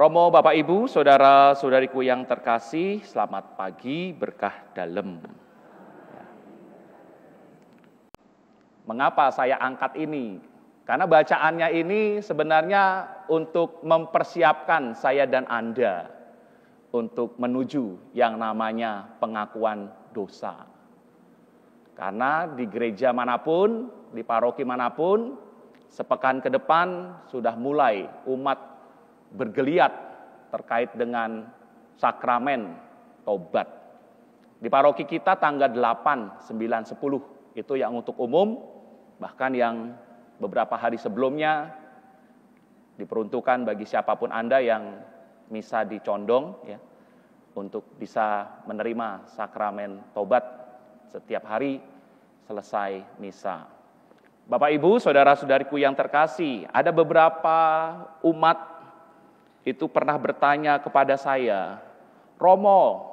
Romo, Bapak, Ibu, saudara-saudariku yang terkasih, selamat pagi, berkah dalem. Mengapa saya angkat ini? Karena bacaannya ini sebenarnya untuk mempersiapkan saya dan Anda untuk menuju yang namanya pengakuan dosa. Karena di gereja manapun, di paroki manapun, sepekan ke depan sudah mulai umat bergeliat terkait dengan sakramen tobat. Di paroki kita tanggal 8, 9, 10 itu yang untuk umum, bahkan yang beberapa hari sebelumnya diperuntukkan bagi siapapun Anda yang misa di Condong ya, untuk bisa menerima sakramen tobat setiap hari selesai misa. Bapak, Ibu, saudara-saudariku yang terkasih, ada beberapa umat itu pernah bertanya kepada saya, Romo,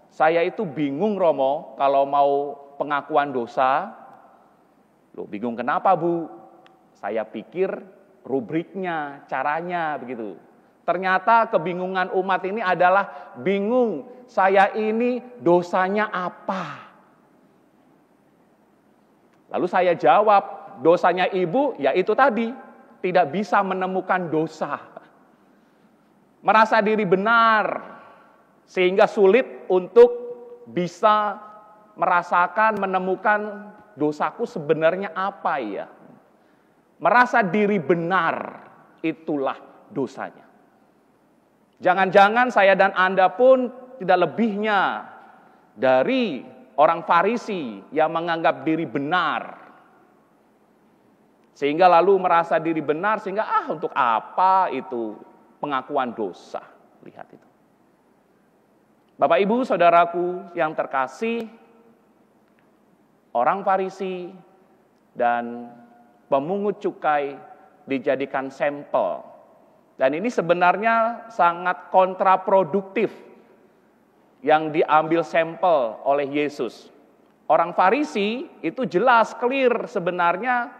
saya itu bingung Romo kalau mau pengakuan dosa. Loh, bingung kenapa Bu? Saya pikir rubriknya, caranya begitu. Ternyata kebingungan umat ini adalah bingung, saya ini dosanya apa? Lalu saya jawab, dosanya Ibu ya itu tadi, tidak bisa menemukan dosa. Merasa diri benar, sehingga sulit untuk bisa merasakan, menemukan dosaku sebenarnya apa ya. Merasa diri benar, itulah dosanya. Jangan-jangan saya dan Anda pun tidak lebihnya dari orang Farisi yang menganggap diri benar. Sehingga lalu merasa diri benar, sehingga untuk apa itu pengakuan dosa. Lihat itu. Bapak, Ibu, saudaraku yang terkasih, orang Farisi dan pemungut cukai dijadikan sampel. Dan ini sebenarnya sangat kontraproduktif yang diambil sampel oleh Yesus. Orang Farisi itu jelas, clear sebenarnya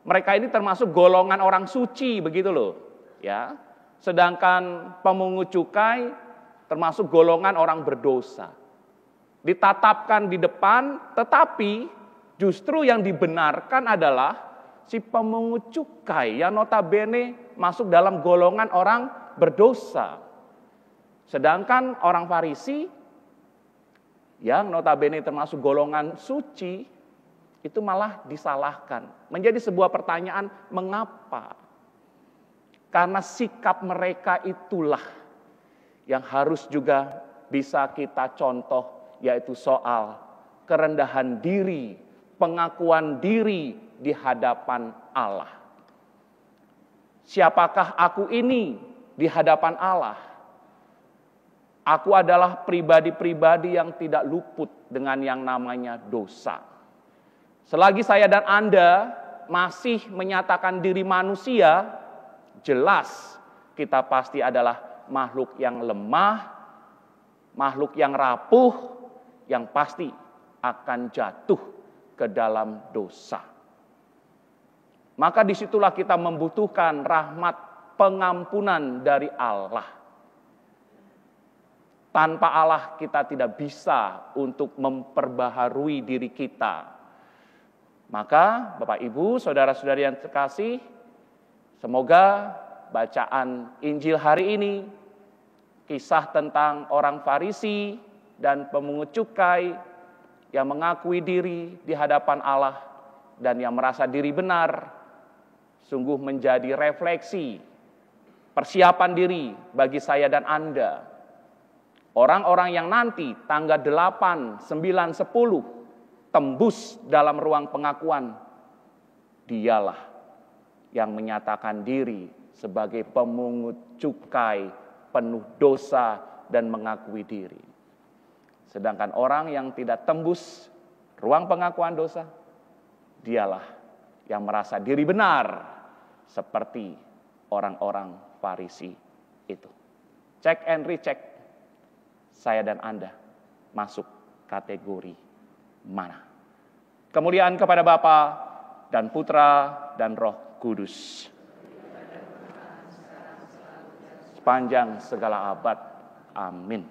mereka ini termasuk golongan orang suci begitu loh. Ya. Sedangkan pemungut cukai termasuk golongan orang berdosa. Ditatapkan di depan, tetapi justru yang dibenarkan adalah si pemungut cukai yang notabene masuk dalam golongan orang berdosa. Sedangkan orang Farisi yang notabene termasuk golongan suci itu malah disalahkan. Menjadi sebuah pertanyaan, mengapa? Karena sikap mereka itulah yang harus juga bisa kita contoh, yaitu soal kerendahan diri, pengakuan diri di hadapan Allah. Siapakah aku ini di hadapan Allah? Aku adalah pribadi-pribadi yang tidak luput dengan yang namanya dosa. Selagi saya dan Anda masih menyatakan diri manusia, jelas kita pasti adalah makhluk yang lemah, makhluk yang rapuh, yang pasti akan jatuh ke dalam dosa. Maka disitulah kita membutuhkan rahmat pengampunan dari Allah. Tanpa Allah kita tidak bisa untuk memperbaharui diri kita. Maka Bapak, Ibu, saudara-saudari yang terkasih, semoga bacaan Injil hari ini, kisah tentang orang Farisi dan pemungut cukai yang mengakui diri di hadapan Allah dan yang merasa diri benar, sungguh menjadi refleksi, persiapan diri bagi saya dan Anda. Orang-orang yang nanti tanggal 8, 9, 10 tembus dalam ruang pengakuan, dialah yang menyatakan diri sebagai pemungut cukai, penuh dosa dan mengakui diri. Sedangkan orang yang tidak tembus ruang pengakuan dosa, dialah yang merasa diri benar seperti orang-orang Farisi itu. Cek and recheck, saya dan Anda masuk kategori mana? Kemuliaan kepada Bapa dan Putra dan Roh Kudus. sepanjang segala abad. Amin.